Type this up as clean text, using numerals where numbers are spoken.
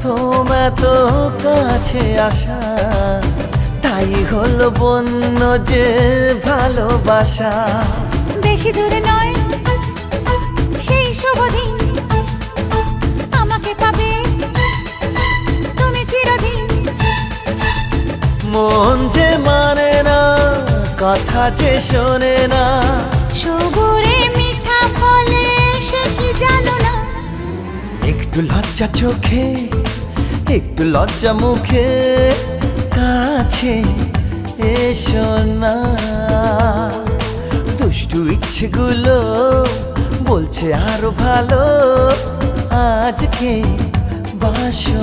প্রথম এত কাছে আসা, তাই হলো বন্য যে ভালোবাসা। বেশি দূরে নয় সেই শুভ দিন, আমাকে পাবে তুমি চিরদিন। মন যে মানে না, কথা যে শোনে না, সবুরে মিঠা ফলে সে কি জানো না। একটু লজ্জা চোখে, একটু লজ্জা মুখে, কাছে এসো না। দুষ্টু ইচ্ছেগুলো বলছে আরো ভালো, আজকে বাসো।